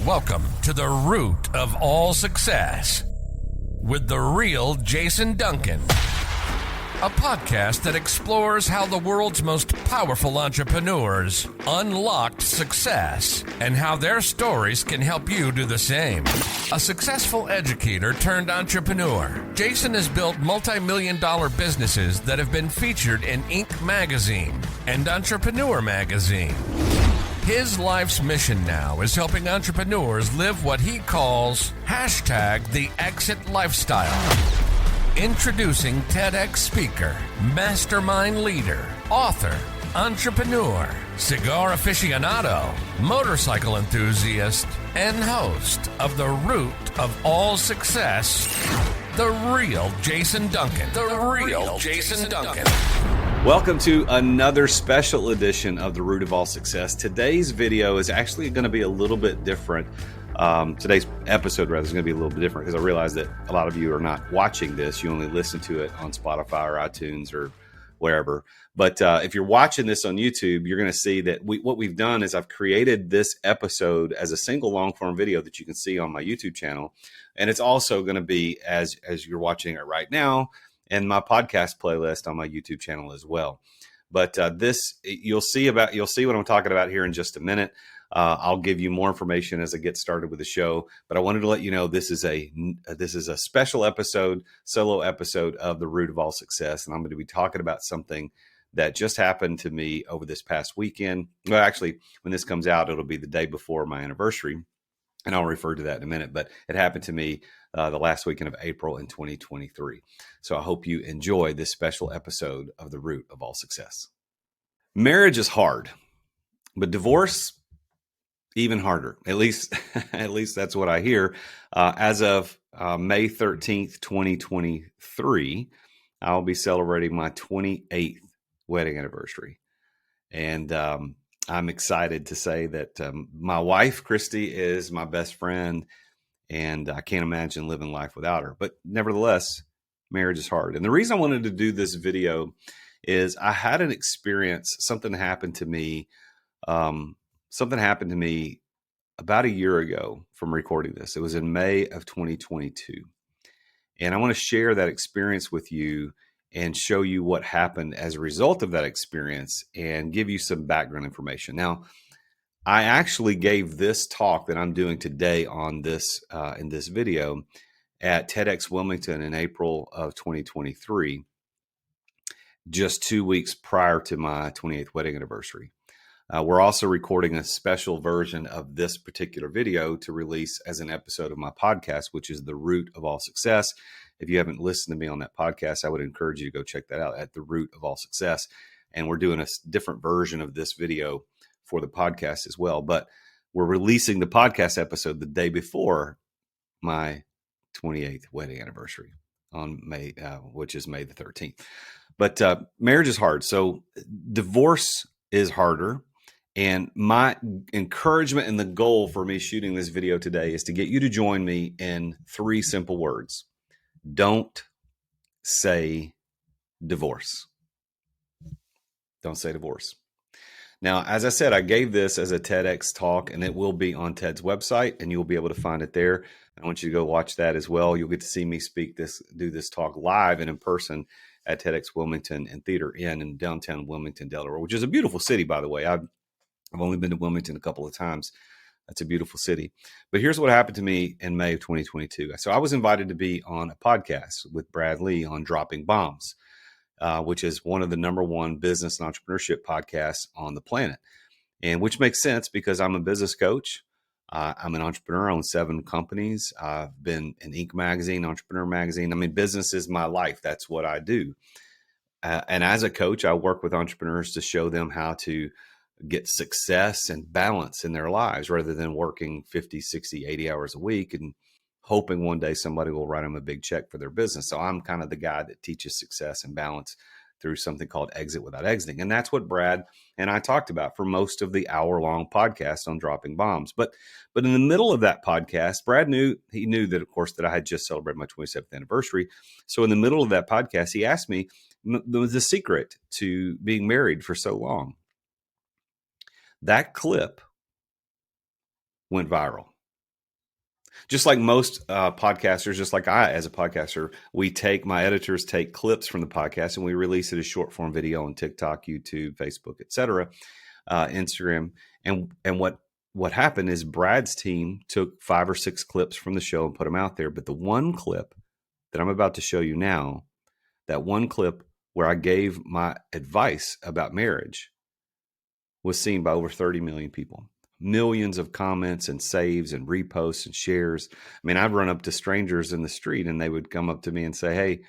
Welcome to the root of all success with the Real Jason Duncan, a podcast that explores how the world's most powerful entrepreneurs unlocked success and how their stories can help you do the same. A successful educator turned entrepreneur, Jason has built multi-million-dollar businesses that have been featured in Inc. magazine and Entrepreneur magazine. His life's mission now is helping entrepreneurs live what he calls #the exit lifestyle. Introducing TEDx speaker, mastermind leader, author, entrepreneur, cigar aficionado, motorcycle enthusiast, and host of The Root of All Success, the Real Jason Duncan. The Real Jason Duncan. Welcome to another special edition of The Root of All Success. Today's video is actually going to be a little bit different. Today's episode, rather, is going to be a little bit different because I realize that a lot of you are not watching this. You only listen to it on Spotify or iTunes or wherever. But if you're watching this on YouTube, you're going to see that what we've done is I've created this episode as a single long-form video that you can see on my YouTube channel. And it's also going to be, as you're watching it right now, and my podcast playlist on my YouTube channel as well. But you'll see what I'm talking about here in just a minute. I'll give you more information as I get started with the show. But I wanted to let you know this is a special episode, solo episode of The Root of All Success, and I'm going to be talking about something that just happened to me over this past weekend. Well, actually, when this comes out, it'll be the day before my anniversary, and I'll refer to that in a minute. But it happened to me the last weekend of April in 2023. So I hope you enjoy this special episode of The Root of All Success. Marriage is hard, but divorce, even harder. At least that's what I hear. As of May 13th, 2023, I'll be celebrating my 28th wedding anniversary. And I'm excited to say that my wife, Christy, is my best friend. And I can't imagine living life without her. But nevertheless, marriage is hard. And the reason I wanted to do this video is I had an experience. Something happened to me about a year ago from recording this. It was in May of 2022. And I want to share that experience with you and show you what happened as a result of that experience and give you some background information. Now, I actually gave this talk that I'm doing today on this in this video at TEDx Wilmington in April of 2023, just 2 weeks prior to my 28th wedding anniversary. We're also recording a special version of this particular video to release as an episode of my podcast, which is The Root of All Success. If you haven't listened to me on that podcast, I would encourage you to go check that out at The Root of All Success. And we're doing a different version of this video for the podcast as well. But we're releasing the podcast episode the day before my 28th wedding anniversary on May, which is May the 13th. But marriage is hard. So divorce is harder. And my encouragement and the goal for me shooting this video today is to get you to join me in 3 simple words. Don't say divorce. Don't say divorce. Now, as I said, I gave this as a TEDx talk, and it will be on TED's website, and you'll be able to find it there. I want you to go watch that as well. You'll get to see me do this talk live and in person at TEDx Wilmington and Theater Inn in downtown Wilmington, Delaware, which is a beautiful city, by the way. I've only been to Wilmington a couple of times. That's a beautiful city. But here's what happened to me in May of 2022. So I was invited to be on a podcast with Brad Lee on Dropping Bombs, which is one of the #1 business and entrepreneurship podcasts on the planet. And which makes sense because I'm a business coach. I'm an entrepreneur. I own 7 companies. I've been in Inc. magazine, Entrepreneur magazine. I mean, business is my life. That's what I do. And as a coach, I work with entrepreneurs to show them how to get success and balance in their lives rather than working 50, 60, 80 hours a week and hoping one day somebody will write them a big check for their business. So I'm kind of the guy that teaches success and balance through something called Exit Without Exiting. And that's what Brad and I talked about for most of the hour-long podcast on Dropping Bombs. But in the middle of that podcast, Brad knew that, of course, that I had just celebrated my 27th anniversary. So in the middle of that podcast, he asked me the secret to being married for so long. That clip went viral. Just like most podcasters, just like I, as a podcaster, my editors take clips from the podcast and we release it as short form video on TikTok, YouTube, Facebook, etc., Instagram. And what happened is Brad's team took 5 or 6 clips from the show and put them out there. But the one clip that I'm about to show you now, that one clip where I gave my advice about marriage, was seen by over 30 million people. Millions of comments and saves and reposts and shares. I mean, I'd run up to strangers in the street and they would come up to me and say, "Hey,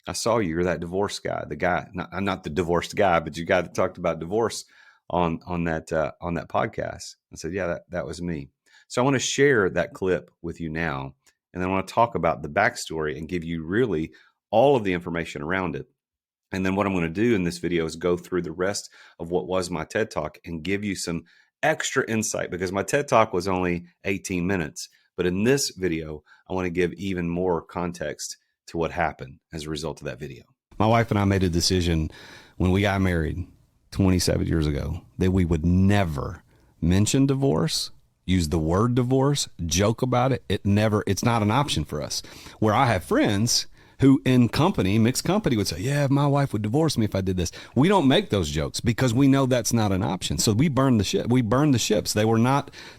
I saw you. You're that divorce guy. The guy, I'm not the divorced guy, but you guy that talked about divorce on that podcast." I said, "Yeah, that was me." So I want to share that clip with you now, and then I want to talk about the backstory and give you really all of the information around it. And then what I'm going to do in this video is go through the rest of what was my TED Talk and give you some extra insight, because my TED Talk was only 18 minutes. But in this video, I want to give even more context to what happened as a result of that video. My wife and I made a decision when we got married 27 years ago that we would never mention divorce, use the word divorce, joke about it. It's not an option for us. Where I have friends who in mixed company would say, "Yeah, my wife would divorce me if I did this." We don't make those jokes because we know that's not an option. So we burn the ship. We burn the ships. That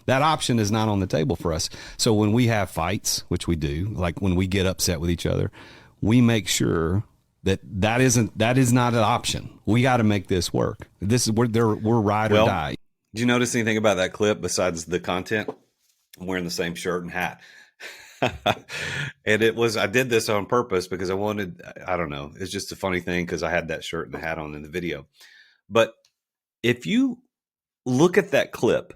option is not on the table for us. So when we have fights, which we do, like when we get upset with each other, we make sure that is not an option. We got to make this work. We're ride or die. Did you notice anything about that clip besides the content? I'm wearing the same shirt and hat. And I did this on purpose because I don't know. It's just a funny thing because I had that shirt and the hat on in the video. But if you look at that clip,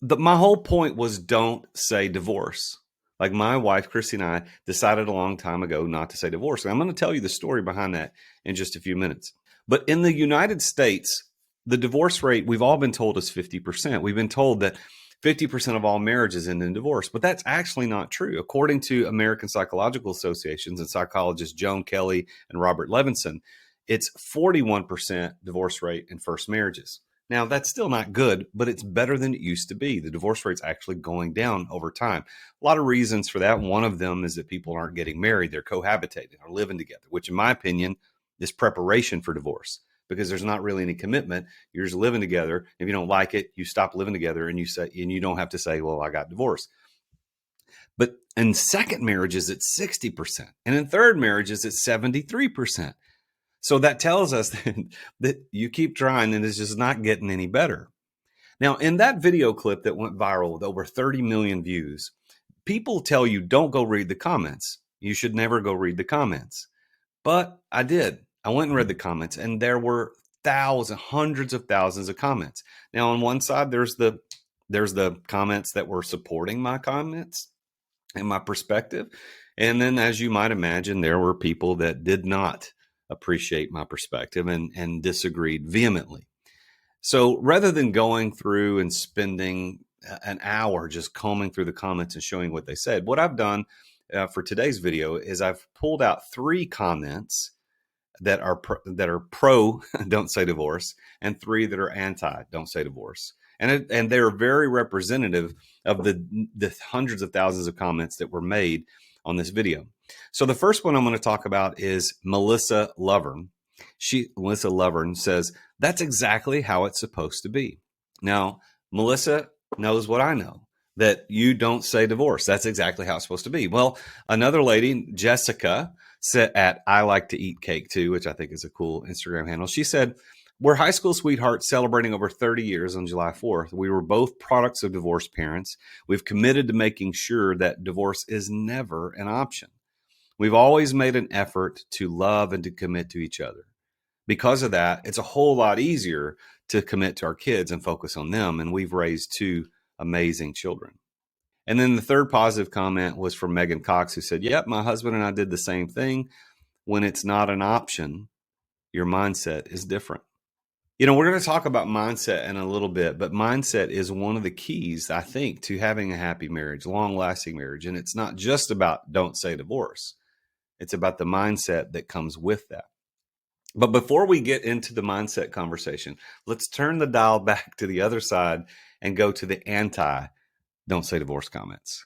my whole point was don't say divorce. Like my wife, Christy, and I decided a long time ago not to say divorce. And I'm going to tell you the story behind that in just a few minutes. But in the United States, the divorce rate, we've all been told, is 50%. We've been told that 50% of all marriages end in divorce, but that's actually not true. According to American Psychological Associations and psychologists Joan Kelly and Robert Levinson, it's 41% divorce rate in first marriages. Now, that's still not good, but it's better than it used to be. The divorce rate's actually going down over time. A lot of reasons for that. One of them is that people aren't getting married. They're cohabitating or living together, which in my opinion is preparation for divorce, because there's not really any commitment. You're just living together. If you don't like it, you stop living together and you don't have to say, "Well, I got divorced." But in second marriages, it's 60%. And in third marriages, it's 73%. So that tells us that you keep trying and it's just not getting any better. Now, in that video clip that went viral with over 30 million views, people tell you don't go read the comments. You should never go read the comments. But I did. I went and read the comments, and there were hundreds of thousands of comments. Now, on one side, there's the comments that were supporting my comments and my perspective. And then, as you might imagine, there were people that did not appreciate my perspective and disagreed vehemently. So rather than going through and spending an hour just combing through the comments and showing what they said, what I've done for today's video is I've pulled out 3 comments that are pro don't say divorce, and 3 that are anti don't say divorce. And they're very representative of the hundreds of thousands of comments that were made on this video. So the first one I'm going to talk about is Melissa Lovern. Melissa Lovern says, "That's exactly how it's supposed to be." Now, Melissa knows what I know, that you don't say divorce. That's exactly how it's supposed to be. Well, another lady, Jessica, said at I Like to Eat Cake Too, which I think is a cool Instagram handle. She said, "We're high school sweethearts celebrating over 30 years on July 4th. We were both products of divorced parents. We've committed to making sure that divorce is never an option. We've always made an effort to love and to commit to each other. Because of that, it's a whole lot easier to commit to our kids and focus on them. And we've raised 2 amazing children." And then the third positive comment was from Megan Cox, who said, "Yep, my husband and I did the same thing. When it's not an option, your mindset is different." You know, we're going to talk about mindset in a little bit, but mindset is one of the keys, I think, to having a happy marriage, long-lasting marriage. And it's not just about don't say divorce. It's about the mindset that comes with that. But before we get into the mindset conversation, let's turn the dial back to the other side and go to the anti don't say divorce comments.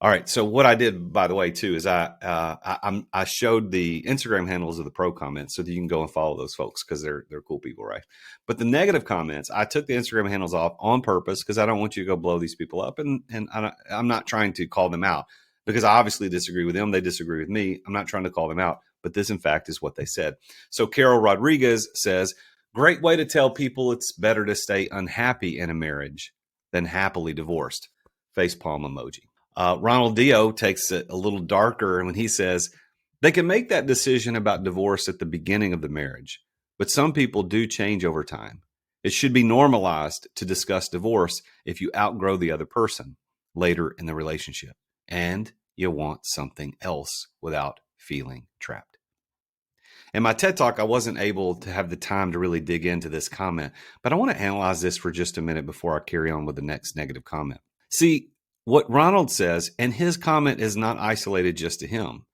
All right. So what I did, by the way, too, is I showed the Instagram handles of the pro comments so that you can go and follow those folks because they're cool people, right? But the negative comments, I took the Instagram handles off on purpose because I don't want you to go blow these people up, and I'm not trying to call them out because I obviously disagree with them. They disagree with me. I'm not trying to call them out, but this, in fact, is what they said. So Carol Rodriguez says, "Great way to tell people it's better to stay unhappy in a marriage than happily divorced." Facepalm emoji. Ronald Dio takes it a little darker when he says, they can make that decision about divorce at the beginning of the marriage, but some people do change over time. It should be normalized to discuss divorce if you outgrow the other person later in the relationship and you want something else without feeling trapped. In my TED Talk, I wasn't able to have the time to really dig into this comment, but I want to analyze this for just a minute before I carry on with the next negative comment. See, what Ronald says, and his comment is not isolated just to him.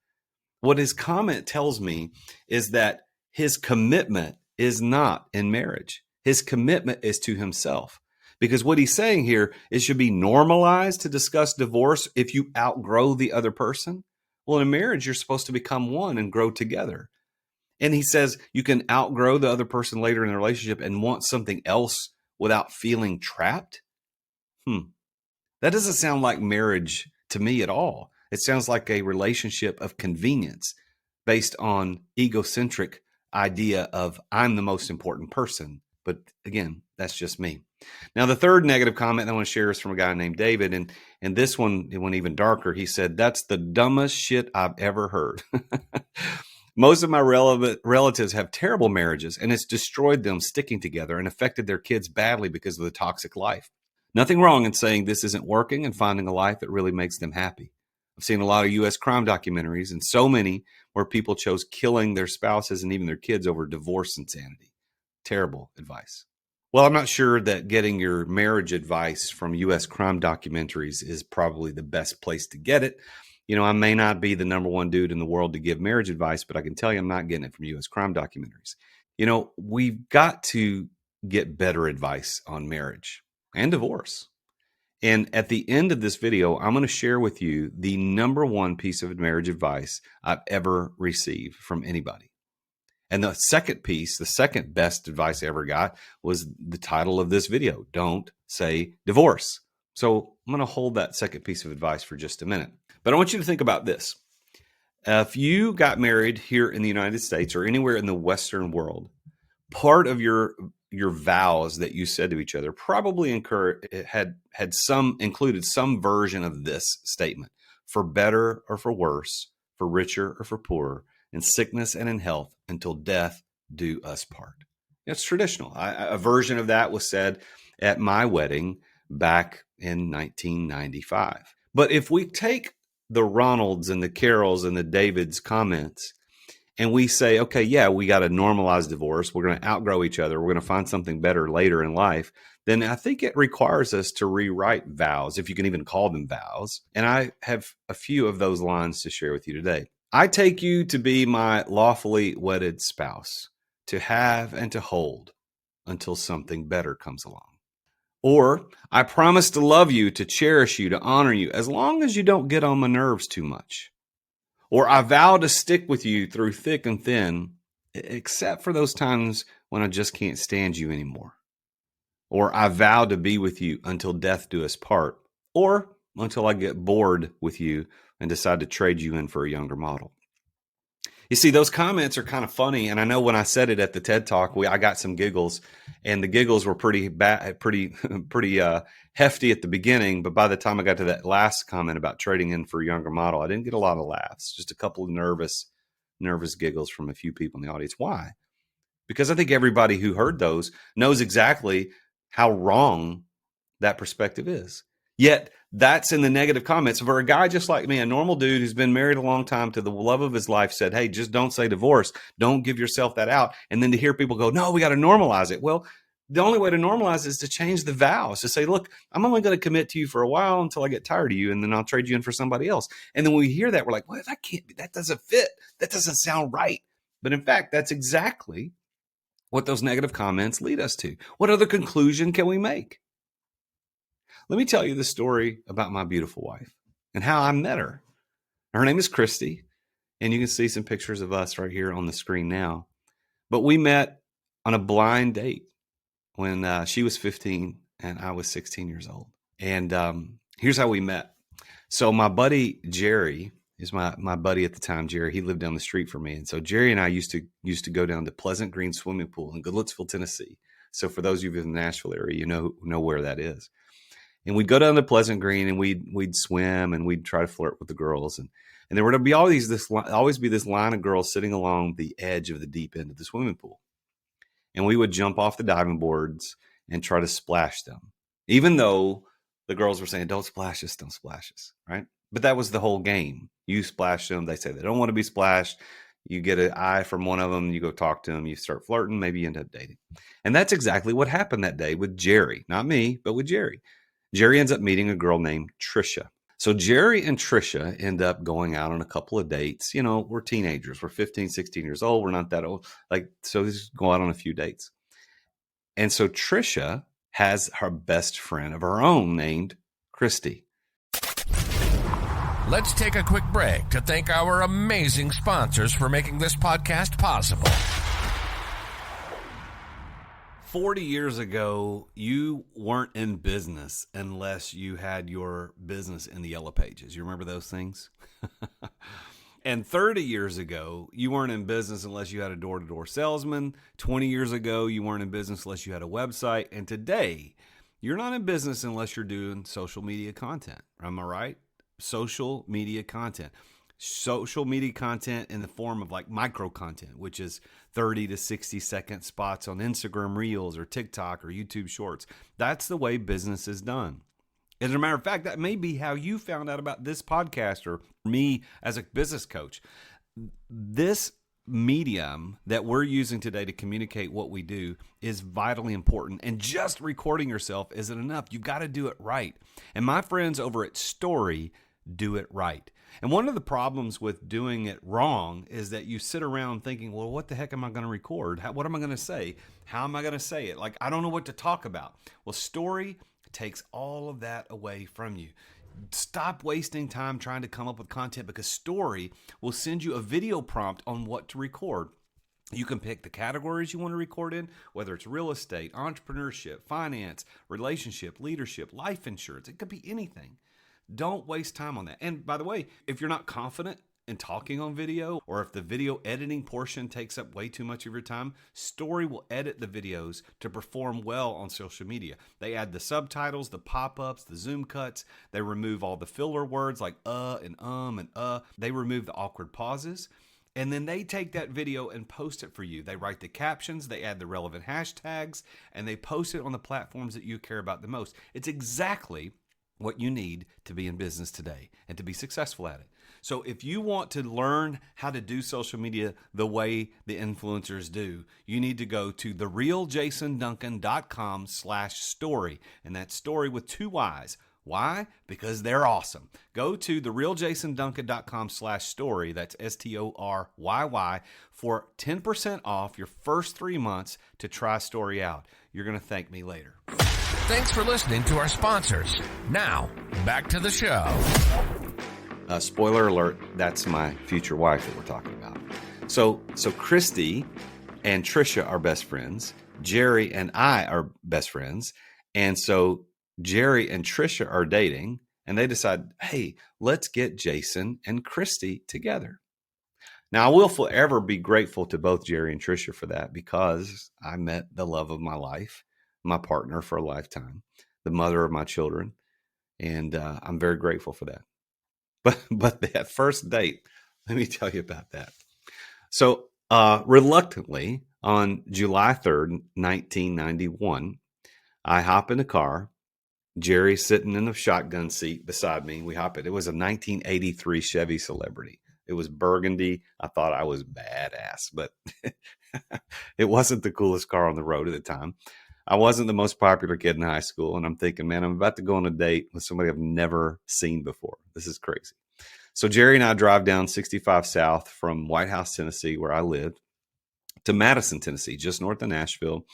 What his comment tells me is that his commitment is not in marriage. His commitment is to himself. Because what he's saying here is should be normalized to discuss divorce if you outgrow the other person. Well, in a marriage, you're supposed to become one and grow together. And he says you can outgrow the other person later in the relationship and want something else without feeling trapped. That doesn't sound like marriage to me at all. It sounds like a relationship of convenience based on egocentric idea of I'm the most important person. But again, that's just me. Now, the third negative comment I want to share is from a guy named David. And this one, it went even darker. He said, that's the dumbest shit I've ever heard. Most of my relatives have terrible marriages, and it's destroyed them sticking together and affected their kids badly because of the toxic life. Nothing wrong in saying this isn't working and finding a life that really makes them happy. I've seen a lot of U.S. crime documentaries and so many where people chose killing their spouses and even their kids over divorce insanity. Terrible advice. Well, I'm not sure that getting your marriage advice from U.S. crime documentaries is probably the best place to get it. You know, I may not be the number one dude in the world to give marriage advice, but I can tell you I'm not getting it from U.S. crime documentaries. You know, we've got to get better advice on marriage and divorce. And at the end of this video, I'm going to share with you the number one piece of marriage advice I've ever received from anybody. And the second piece, the second best advice I ever got was the title of this video, Don't Say Divorce. So I'm going to hold that second piece of advice for just a minute. But I want you to think about this. If you got married here in the United States or anywhere in the Western world, part of your vows that you said to each other probably included some version of this statement: for better or for worse, for richer or for poorer, in sickness and in health, until death do us part. It's traditional. A version of that was said at my wedding back in 1995. But if we take the Ronalds and the Carols and the Davids comments and we say, okay, yeah, we got to normalize divorce. We're going to outgrow each other. We're going to find something better later in life. Then I think it requires us to rewrite vows, if you can even call them vows. And I have a few of those lines to share with you today. I take you to be my lawfully wedded spouse, to have and to hold until something better comes along. Or I promise to love you, to cherish you, to honor you, as long as you don't get on my nerves too much. Or I vow to stick with you through thick and thin, except for those times when I just can't stand you anymore. Or I vow to be with you until death do us part, or until I get bored with you and decide to trade you in for a younger model. You see, those comments are kind of funny, and I know when I said it at the TED Talk, I got some giggles, and the giggles were pretty hefty at the beginning. But by the time I got to that last comment about trading in for a younger model, I didn't get a lot of laughs. Just a couple of nervous giggles from a few people in the audience. Why? Because I think everybody who heard those knows exactly how wrong that perspective is. Yet that's in the negative comments. For a guy just like me, a normal dude who's been married a long time to the love of his life, said, hey, just don't say divorce. Don't give yourself that out. And then to hear people go, no, we got to normalize it. Well, the only way to normalize it is to change the vows, to say, look, I'm only going to commit to you for a while until I get tired of you, and then I'll trade you in for somebody else. And then when we hear that, we're like, well, that can't be, that doesn't fit. That doesn't sound right. But in fact, that's exactly what those negative comments lead us to. What other conclusion can we make? Let me tell you the story about my beautiful wife. and how I met her. Her name is Christy, and you can see some pictures of us right here on the screen now. But we met on a blind date when she was 15 and I was 16 years old. And here's how we met. So my buddy Jerry is my buddy at the time. Jerry, he lived down the street from me, and so Jerry and I used to go down to Pleasant Green Swimming Pool in Goodlettsville, Tennessee. So for those of you in the Nashville area, you know where that is. And we'd go down to Pleasant Green and we'd swim and we'd try to flirt with the girls. And there would be always be this line of girls sitting along the edge of the deep end of the swimming pool. And we would jump off the diving boards and try to splash them, even though the girls were saying, don't splash us, right? But that was the whole game. You splash them. They say they don't want to be splashed. You get an eye from one of them. You go talk to them. You start flirting. Maybe you end up dating. And that's exactly what happened that day with Jerry. Not me, but with Jerry. Jerry ends up meeting a girl named Trisha. So Jerry and Trisha end up going out on a couple of dates. You know, we're teenagers. We're 15, 16 years old. We're not that old. So they just go out on a few dates. And so Trisha has her best friend of her own named Christy. Let's take a quick break to thank our amazing sponsors for making this podcast possible. 40 years ago, you weren't in business unless you had your business in the Yellow Pages. You remember those things? And 30 years ago, you weren't in business unless you had a door-to-door salesman. 20 years ago, you weren't in business unless you had a website. And today, you're not in business unless you're doing social media content. Am I right? Social media content. Social media content in the form of like micro content, which is 30 to 60 second spots on Instagram Reels or TikTok or YouTube Shorts. That's the way business is done. As a matter of fact, that may be how you found out about this podcast or me as a business coach. This medium that we're using today to communicate what we do is vitally important. And just recording yourself isn't enough. You've got to do it right. And my friends over at Story do it right. And one of the problems with doing it wrong is that you sit around thinking, well, what the heck am I going to record? What am I going to say? How am I going to say it? Like, I don't know what to talk about. Well, Story takes all of that away from you. Stop wasting time trying to come up with content because Story will send you a video prompt on what to record. You can pick the categories you want to record in, whether it's real estate, entrepreneurship, finance, relationship, leadership, life insurance. It could be anything. Don't waste time on that. And by the way, if you're not confident in talking on video, or if the video editing portion takes up way too much of your time, Story will edit the videos to perform well on social media. They add the subtitles, the pop-ups, the zoom cuts. They remove all the filler words like and and They remove the awkward pauses. And then they take that video and post it for you. They write the captions, they add the relevant hashtags, and they post it on the platforms that you care about the most. It's exactly what you need to be in business today and to be successful at it. So if you want to learn how to do social media the way the influencers do, you need to go to therealjasonduncan.com/story. And that's story with 2 Y's. Why? Because they're awesome. Go to therealjasonduncan.com/story. That's STORYY for 10% off your first 3 months to try Story out. You're going to thank me later. Thanks for listening to our sponsors. Now, back to the show. Spoiler alert, that's my future wife that we're talking about. So Christy and Trisha are best friends. Jerry and I are best friends. And so Jerry and Trisha are dating, and they decide, hey, let's get Jason and Christy together. Now, I will forever be grateful to both Jerry and Trisha for that because I met the love of my life, my partner for a lifetime, the mother of my children, and I'm very grateful for that. But that first date, let me tell you about that. So reluctantly, on July 3rd, 1991, I hop in the car. Jerry's sitting in the shotgun seat beside me. We hop in. It was a 1983 Chevy Celebrity. It was burgundy. I thought I was badass, but it wasn't the coolest car on the road at the time. I wasn't the most popular kid in high school, and I'm thinking, man, I'm about to go on a date with somebody I've never seen before. This is crazy. So Jerry and I drive down 65 South from White House, Tennessee, where I lived, to Madison, Tennessee, just north of Nashville,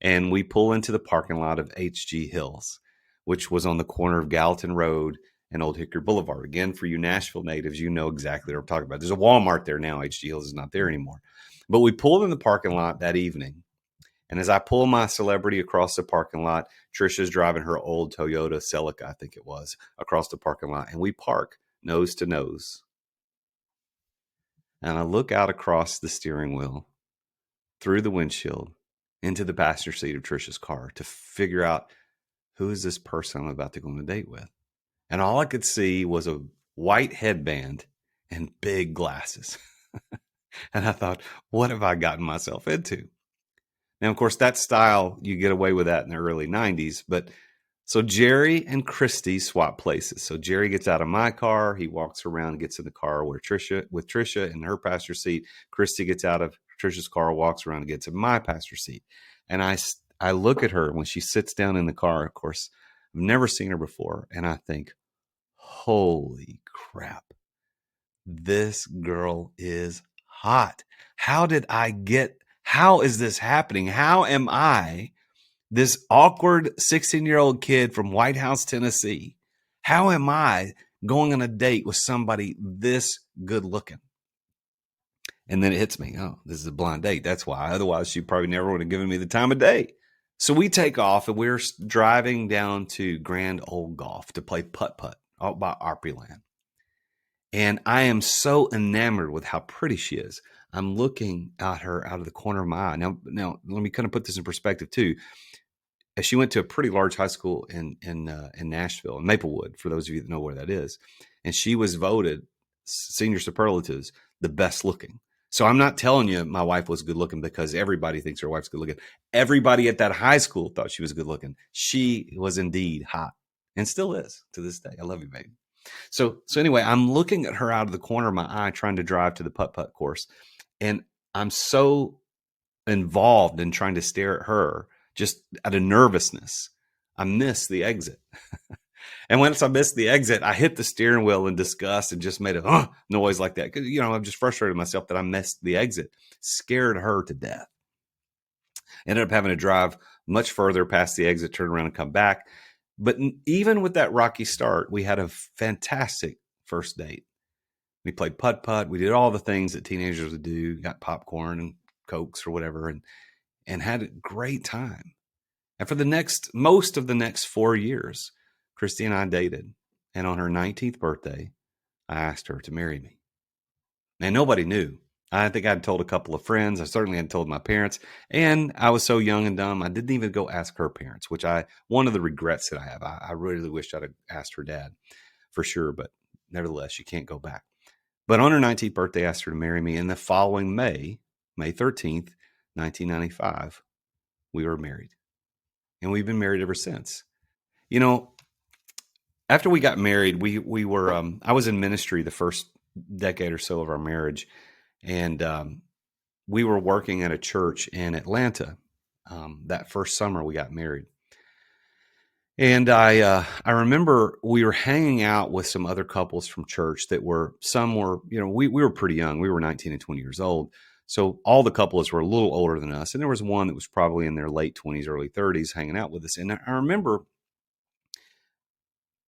and we pull into the parking lot of HG Hills, which was on the corner of Gallatin Road and Old Hickory Boulevard. Again, for you Nashville natives, you know exactly what I'm talking about. There's a Walmart there now. H.G. Hills is not there anymore. But we pulled in the parking lot that evening. And as I pull my celebrity across the parking lot, Trisha's driving her old Toyota Celica, I think it was, across the parking lot. And we park nose to nose. And I look out across the steering wheel, through the windshield, into the passenger seat of Trisha's car to figure out who is this person I'm about to go on a date with. And all I could see was a white headband and big glasses. And I thought, what have I gotten myself into? Now, of course, that style, you get away with that in the early 90s. But so Jerry and Christy swap places. So Jerry gets out of my car. He walks around and gets in the car with Trisha in her passenger seat. Christy gets out of Trisha's car, walks around and gets in my passenger seat. And I look at her when she sits down in the car. Of course, I've never seen her before. And I think, holy crap, this girl is hot. How is this happening? How am I, this awkward 16-year-old kid from White House, Tennessee, how am I going on a date with somebody this good looking? And then it hits me, oh, this is a blind date. That's why. Otherwise, she probably never would have given me the time of day. So we take off and we're driving down to Grand Old Golf to play putt-putt out by Opryland. And I am so enamored with how pretty she is. I'm looking at her out of the corner of my eye. Now, let me kind of put this in perspective too. She went to a pretty large high school in Nashville, in Maplewood, for those of you that know where that is. And she was voted, senior superlatives, the best looking. So I'm not telling you my wife was good looking because everybody thinks her wife's good looking. Everybody at that high school thought she was good looking. She was indeed hot and still is to this day. I love you, baby. So anyway, I'm looking at her out of the corner of my eye, trying to drive to the putt-putt course. And I'm so involved in trying to stare at her, just out of nervousness, I missed the exit. And once I missed the exit, I hit the steering wheel in disgust and just made a noise like that. Because, I'm just frustrated with myself that I missed the exit. Scared her to death. Ended up having to drive much further past the exit, turn around and come back. But even with that rocky start, we had a fantastic first date. We played putt-putt. We did all the things that teenagers would do, got popcorn and Cokes or whatever, and had a great time. And for most of the next 4 years, Christy and I dated. And on her 19th birthday, I asked her to marry me. And nobody knew. I think I'd told a couple of friends. I certainly hadn't told my parents. And I was so young and dumb, I didn't even go ask her parents, one of the regrets that I have. I really wished I'd have asked her dad for sure. But nevertheless, you can't go back. But on her 19th birthday, I asked her to marry me. And the following May 13th, 1995, we were married. And we've been married ever since. After we got married, we were, I was in ministry the first decade or so of our marriage. And we were working at a church in Atlanta that first summer we got married. And I remember we were hanging out with some other couples from church we were pretty young. We were 19 and 20 years old. So all the couples were a little older than us. And there was one that was probably in their late 20s, early 30s hanging out with us. And I remember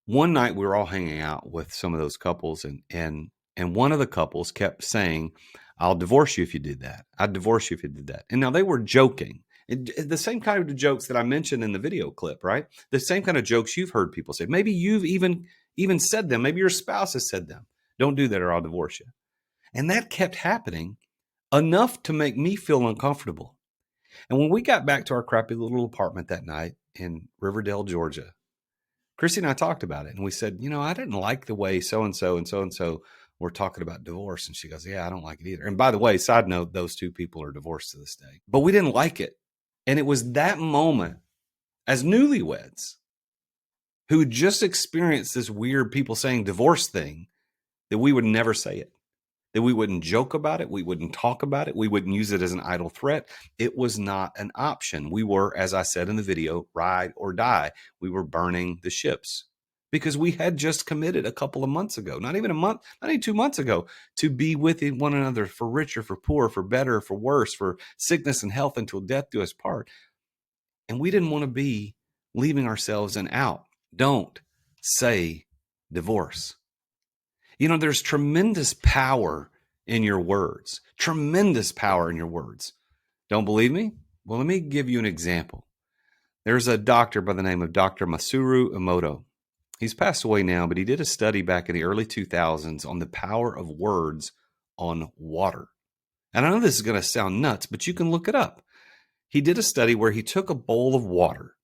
one night we were all hanging out with some of those couples and one of the couples kept saying, I'll divorce you if you did that. I'd divorce you if you did that. And now they were joking. The same kind of jokes that I mentioned in the video clip, right? The same kind of jokes you've heard people say. Maybe you've even said them. Maybe your spouse has said them. Don't do that or I'll divorce you. And that kept happening enough to make me feel uncomfortable. And when we got back to our crappy little apartment that night in Riverdale, Georgia, Christy and I talked about it. And we said, I didn't like the way so-and-so and so-and-so were talking about divorce. And she goes, yeah, I don't like it either. And by the way, side note, those two people are divorced to this day. But we didn't like it. And it was that moment as newlyweds who just experienced this weird people saying divorce thing that we would never say it, that we wouldn't joke about it. We wouldn't talk about it. We wouldn't use it as an idle threat. It was not an option. We were, as I said in the video, ride or die. We were burning the ships because we had just committed a couple of months ago, not even a month, not even 2 months ago, to be with one another for richer, for poor, for better, for worse, for sickness and health until death do us part. And we didn't want to be leaving ourselves an out. Don't say divorce. There's tremendous power in your words. Tremendous power in your words. Don't believe me? Well, let me give you an example. There's a doctor by the name of Dr. Masaru Emoto. He's passed away now, but he did a study back in the early 2000s on the power of words on water. And I know this is going to sound nuts, but you can look it up. He did a study where he took a bowl of water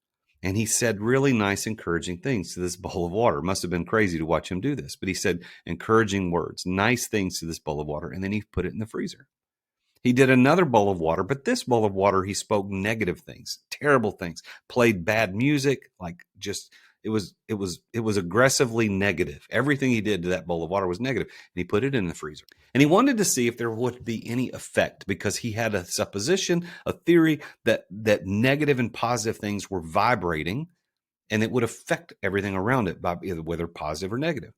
and he said really nice, encouraging things to this bowl of water. It must have been crazy to watch him do this, but he said encouraging words, nice things to this bowl of water, and then he put it in the freezer. He did another bowl of water, but this bowl of water, he spoke negative things, terrible things, played bad music, it was aggressively negative. Everything he did to that bowl of water was negative, and he put it in the freezer. And he wanted to see if there would be any effect, because he had a supposition, a theory that negative and positive things were vibrating, and it would affect everything around it, by either whether positive or negative.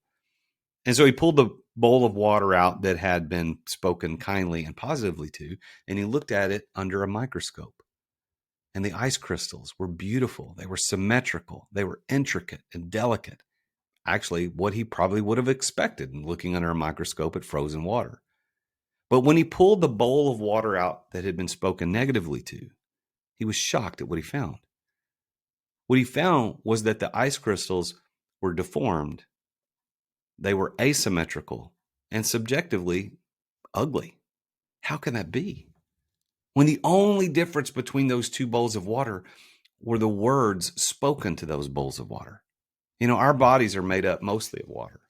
And so he pulled the bowl of water out that had been spoken kindly and positively to, and he looked at it under a microscope. And the ice crystals were beautiful. They were symmetrical. They were intricate and delicate. Actually, what he probably would have expected in looking under a microscope at frozen water. But when he pulled the bowl of water out that had been spoken negatively to, he was shocked at what he found. What he found was that the ice crystals were deformed. They were asymmetrical and subjectively ugly. How can that be? When the only difference between those two bowls of water were the words spoken to those bowls of water. Our bodies are made up mostly of water.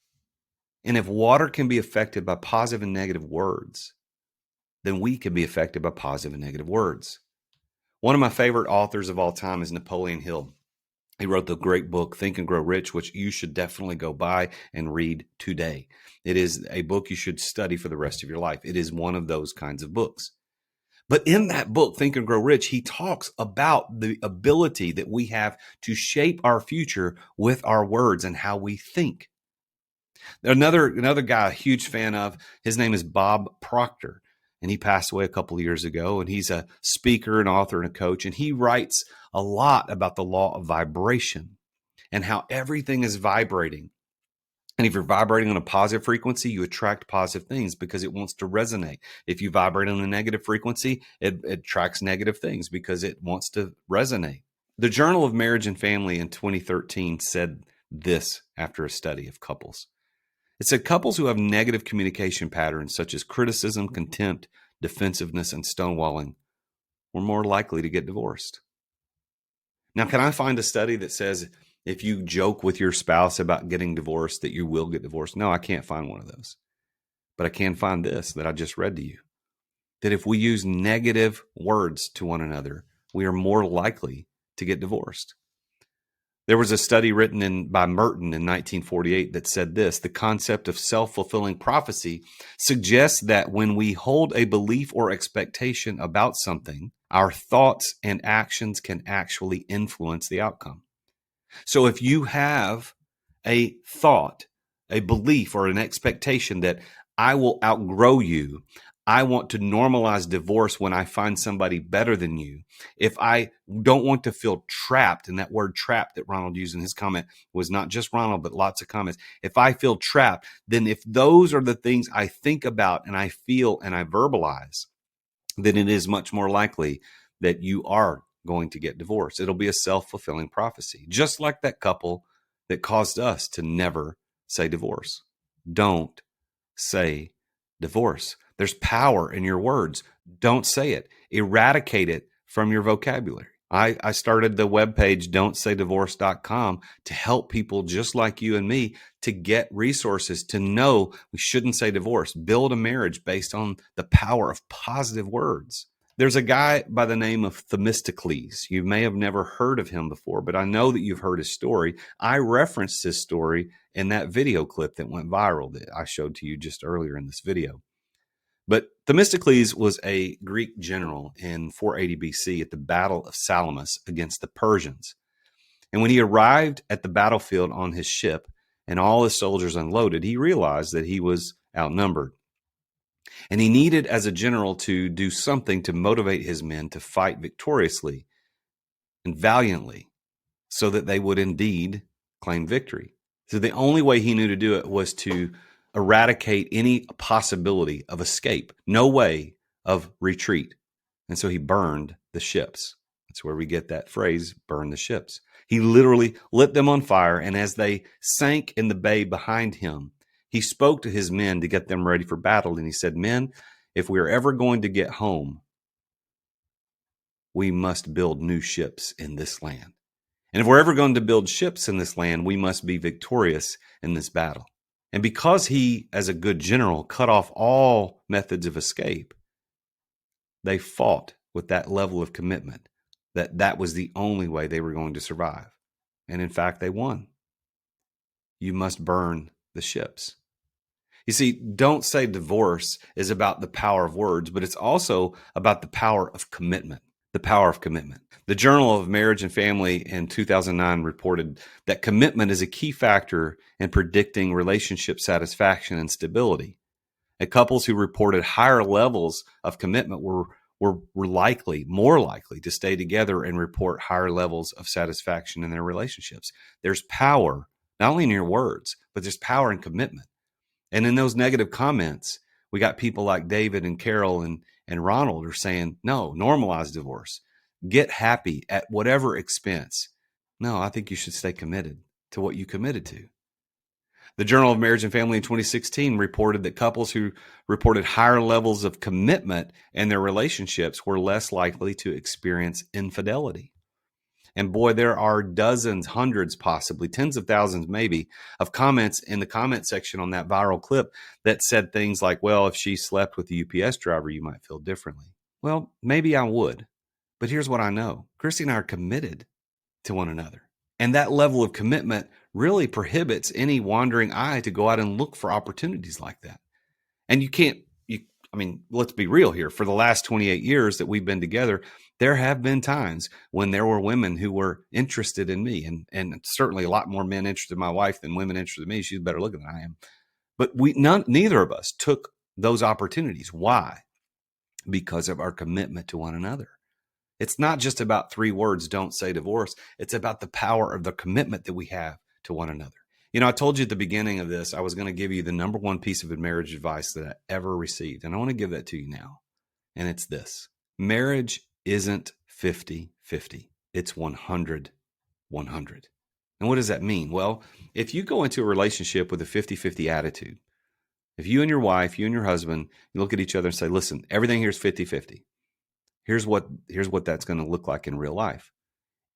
And if water can be affected by positive and negative words, then we can be affected by positive and negative words. One of my favorite authors of all time is Napoleon Hill. He wrote the great book, Think and Grow Rich, which you should definitely go buy and read today. It is a book you should study for the rest of your life. It is one of those kinds of books. But in that book, Think and Grow Rich, he talks about the ability that we have to shape our future with our words and how we think. Another guy, a huge fan of, his name is Bob Proctor, and he passed away a couple of years ago, and he's a speaker, an author, and a coach, and he writes a lot about the law of vibration and how everything is vibrating. And if you're vibrating on a positive frequency, you attract positive things because it wants to resonate. If you vibrate on a negative frequency, it attracts negative things because it wants to resonate. The Journal of Marriage and Family in 2013 said this after a study of couples. It said couples who have negative communication patterns such as criticism, contempt, defensiveness, and stonewalling were more likely to get divorced. Now, can I find a study that says if you joke with your spouse about getting divorced, that you will get divorced? No, I can't find one of those. But I can find this that I just read to you. That if we use negative words to one another, we are more likely to get divorced. There was a study written by Merton in 1948 that said this: the concept of self-fulfilling prophecy suggests that when we hold a belief or expectation about something, our thoughts and actions can actually influence the outcome. So if you have a thought, a belief, or an expectation that I will outgrow you, I want to normalize divorce when I find somebody better than you, if I don't want to feel trapped, and that word trapped that Ronald used in his comment was not just Ronald, but lots of comments. If I feel trapped, then if those are the things I think about and I feel and I verbalize, then it is much more likely that you are going to get divorced. It'll be a self-fulfilling prophecy, just like that couple that caused us to never say divorce. Don't say divorce. There's power in your words. Don't say it. Eradicate it from your vocabulary. I started the webpage don'tsaydivorce.com to help people just like you and me to get resources to know we shouldn't say divorce. Build a marriage based on the power of positive words. There's a guy by the name of Themistocles. You may have never heard of him before, but I know that you've heard his story. I referenced his story in that video clip that went viral that I showed to you just earlier in this video. But Themistocles was a Greek general in 480 BC at the Battle of Salamis against the Persians. And when he arrived at the battlefield on his ship and all his soldiers unloaded, he realized that he was outnumbered. And he needed, as a general, to do something to motivate his men to fight victoriously and valiantly so that they would indeed claim victory. So the only way he knew to do it was to eradicate any possibility of escape, no way of retreat. And so he burned the ships. That's where we get that phrase, burn the ships. He literally lit them on fire, and as they sank in the bay behind him, he spoke to his men to get them ready for battle. And he said, men, if we are ever going to get home, we must build new ships in this land. And if we're ever going to build ships in this land, we must be victorious in this battle. And because he, as a good general, cut off all methods of escape, they fought with that level of commitment that that was the only way they were going to survive. And in fact, they won. You must burn the ships. You see, Don't Say Divorce is about the power of words, but it's also about the power of commitment. The power of commitment. The Journal of Marriage and Family in 2009 reported that commitment is a key factor in predicting relationship satisfaction and stability. And couples who reported higher levels of commitment were more likely to stay together and report higher levels of satisfaction in their relationships. There's power, not only in your words, but there's power in commitment. And in those negative comments, we got people like David and Carol and Ronald are saying, no, normalize divorce. Get happy at whatever expense. No, I think you should stay committed to what you committed to. The Journal of Marriage and Family in 2016 reported that couples who reported higher levels of commitment in their relationships were less likely to experience infidelity. And boy, there are dozens, hundreds, possibly tens of thousands, maybe, of comments in the comment section on that viral clip that said things like, well, if she slept with the UPS driver, you might feel differently. Well, maybe I would. But here's what I know. Christy and I are committed to one another. And that level of commitment really prohibits any wandering eye to go out and look for opportunities like that. And let's be real here. For the last 28 years that we've been together, there have been times when there were women who were interested in me, and certainly a lot more men interested in my wife than women interested in me. She's better looking than I am. But neither of us took those opportunities. Why? Because of our commitment to one another. It's not just about 3 words, don't say divorce. It's about the power of the commitment that we have to one another. You know, I told you at the beginning of this, I was going to give you the number one piece of marriage advice that I ever received. And I want to give that to you now. And it's this. Marriage isn't 50-50. It's 100-100. And what does that mean? Well, if you go into a relationship with a 50-50 attitude, if you and your wife, you and your husband, you look at each other and say, listen, everything here is 50-50. Here's what that's going to look like in real life.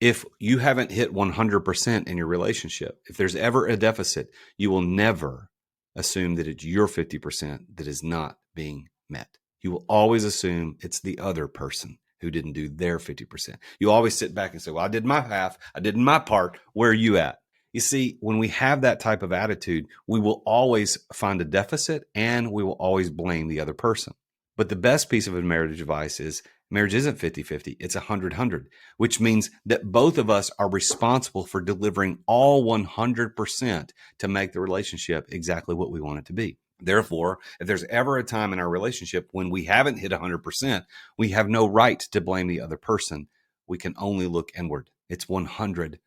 If you haven't hit 100% in your relationship, if there's ever a deficit, you will never assume that it's your 50% that is not being met. You will always assume it's the other person who didn't do their 50%. You always sit back and say, well, I did my half. I did my part. Where are you at? You see, when we have that type of attitude, we will always find a deficit and we will always blame the other person. But the best piece of marriage advice is marriage isn't 50-50, it's 100-100, which means that both of us are responsible for delivering all 100% to make the relationship exactly what we want it to be. Therefore, if there's ever a time in our relationship when we haven't hit 100%, we have no right to blame the other person. We can only look inward. It's 100-100.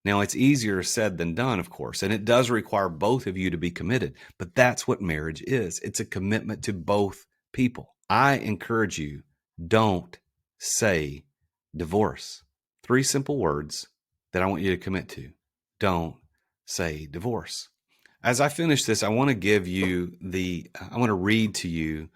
Now, it's easier said than done, of course, and it does require both of you to be committed, but that's what marriage is. It's a commitment to both people. I encourage you, don't say divorce. 3 simple words that I want you to commit to. Don't say divorce. As I finish this, I want to read to you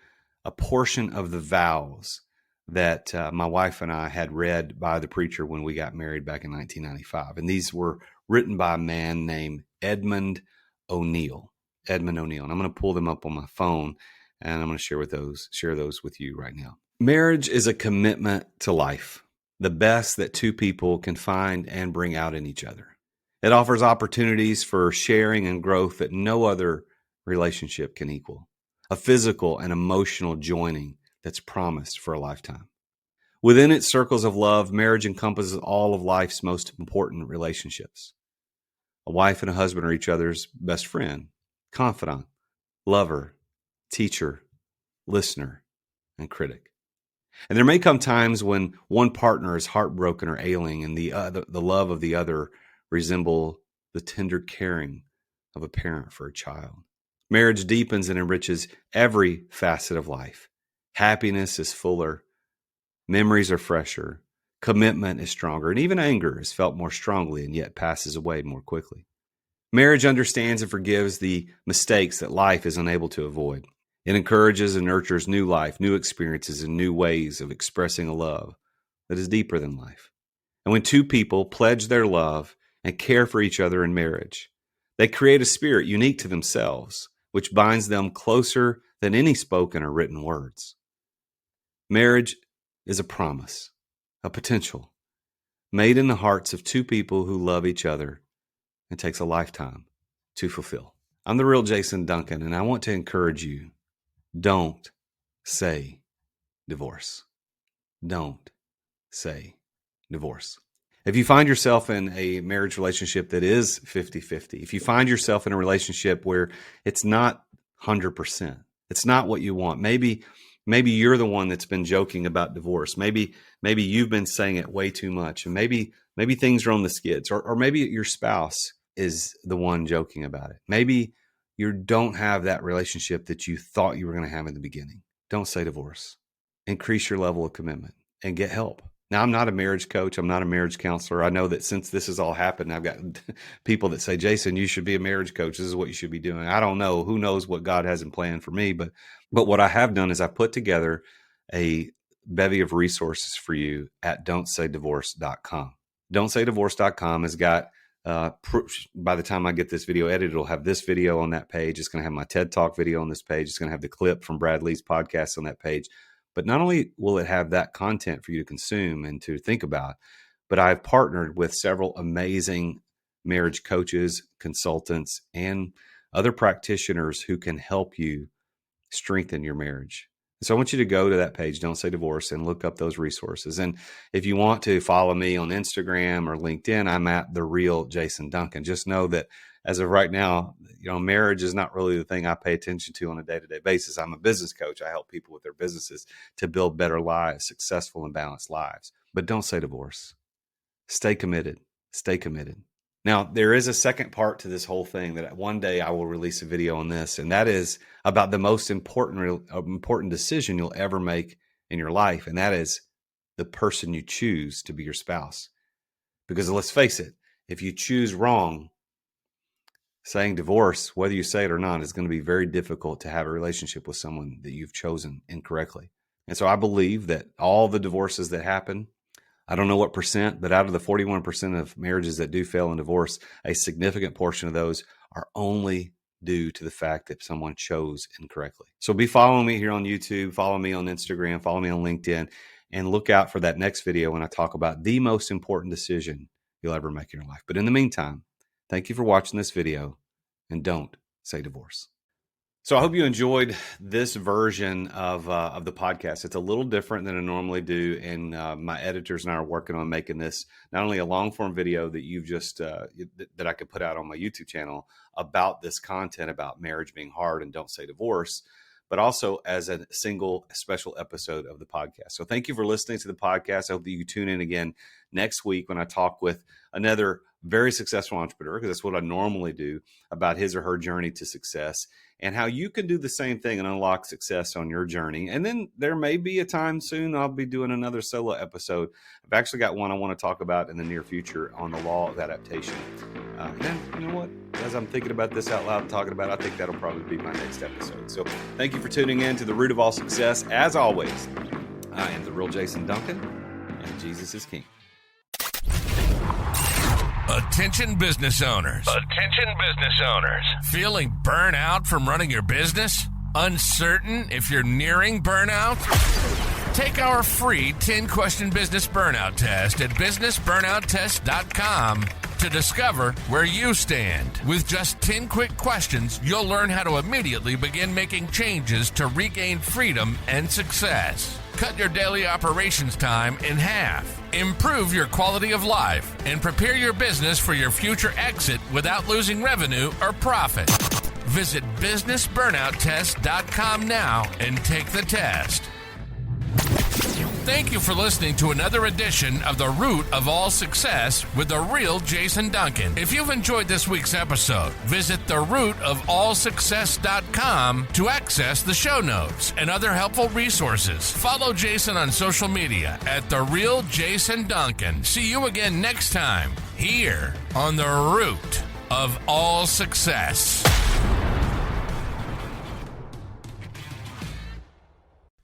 a portion of the vows that my wife and I had read by the preacher when we got married back in 1995. And these were written by a man named Edmund O'Neill. And I'm going to pull them up on my phone, and I'm going to share those with you right now. Marriage is a commitment to life, the best that 2 people can find and bring out in each other. It offers opportunities for sharing and growth that no other relationship can equal. A physical and emotional joining that's promised for a lifetime. Within its circles of love, marriage encompasses all of life's most important relationships. A wife and a husband are each other's best friend, confidant, lover, teacher, listener, and critic. And there may come times when one partner is heartbroken or ailing and the love of the other resemble the tender caring of a parent for a child. Marriage deepens and enriches every facet of life. Happiness is fuller, memories are fresher, commitment is stronger, and even anger is felt more strongly and yet passes away more quickly. Marriage understands and forgives the mistakes that life is unable to avoid. It encourages and nurtures new life, new experiences, and new ways of expressing a love that is deeper than life. And when two people pledge their love and care for each other in marriage, they create a spirit unique to themselves, which binds them closer than any spoken or written words. Marriage is a promise, a potential, made in the hearts of two people who love each other and takes a lifetime to fulfill. I'm the Real Jason Duncan, and I want to encourage you, don't say divorce. Don't say divorce. If you find yourself in a marriage relationship that is 50-50, if you find yourself in a relationship where it's not 100%, it's not what you want, maybe you're the one that's been joking about divorce. Maybe you've been saying it way too much, and maybe things are on the skids, or maybe your spouse is the one joking about it. Maybe you don't have that relationship that you thought you were going to have in the beginning. Don't say divorce. Increase your level of commitment and get help. Now, I'm not a marriage coach. I'm not a marriage counselor. I know that since this has all happened, I've got people that say, Jason, you should be a marriage coach. This is what you should be doing. I don't know. Who knows what God has in plan for me? But what I have done is I put together a bevy of resources for you at don'tsaydivorce.com. Don'tsaydivorce.com has got, by the time I get this video edited, it'll have this video on that page. It's going to have my TED Talk video on this page. It's going to have the clip from Brad Lee's podcast on that page. But not only will it have that content for you to consume and to think about, but I've partnered with several amazing marriage coaches, consultants, and other practitioners who can help you strengthen your marriage. So I want you to go to that page, Don't Say Divorce, and look up those resources. And if you want to follow me on Instagram or LinkedIn, I'm at The Real Jason Duncan. Just know that as of right now, marriage is not really the thing I pay attention to on a day-to-day basis. I'm a business coach. I help people with their businesses to build better lives, successful and balanced lives. But don't say divorce. Stay committed. Stay committed. Now, there is a second part to this whole thing that one day I will release a video on this, and that is about the most important decision you'll ever make in your life, and that is the person you choose to be your spouse. Because let's face it, if you choose wrong, saying divorce, whether you say it or not, is going to be very difficult to have a relationship with someone that you've chosen incorrectly. And so I believe that all the divorces that happen, I don't know what percent, but out of the 41% of marriages that do fail in divorce, a significant portion of those are only due to the fact that someone chose incorrectly. So be following me here on YouTube, follow me on Instagram, follow me on LinkedIn, and look out for that next video when I talk about the most important decision you'll ever make in your life. But in the meantime, thank you for watching this video, and don't say divorce. So I hope you enjoyed this version of the podcast. It's a little different than I normally do, and my editors and I are working on making this not only a long form video that you've just that I could put out on my YouTube channel about this content about marriage being hard and don't say divorce, but also as a single special episode of the podcast. So thank you for listening to the podcast. I hope that you tune in again next week when I talk with another very successful entrepreneur, because that's what I normally do, about his or her journey to success and how you can do the same thing and unlock success on your journey. And then there may be a time soon I'll be doing another solo episode. I've actually got one I want to talk about in the near future on the law of adaptation. And you know what? As I'm thinking about this out loud and talking about it, I think that'll probably be my next episode. So thank you for tuning in to The Root of All Success. As always, I am the Real Jason Duncan, and Jesus is King. Attention business owners. Attention business owners. Feeling burnout from running your business? Uncertain if you're nearing burnout? Take our free 10-question business burnout test at businessburnouttest.com to discover where you stand. With just 10 quick questions, you'll learn how to immediately begin making changes to regain freedom and success. Cut your daily operations time in half. Improve your quality of life and prepare your business for your future exit without losing revenue or profit. Visit businessburnouttest.com now and take the test. Thank you for listening to another edition of The Root of All Success with the real Jason Duncan. If you've enjoyed this week's episode, visit therootofallsuccess.com to access the show notes and other helpful resources. Follow Jason on social media at The Real Jason Duncan. See you again next time here on The Root of All Success.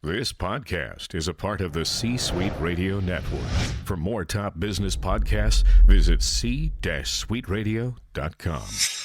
This podcast is a part of the C-Suite Radio Network. For more top business podcasts, visit c-suiteradio.com.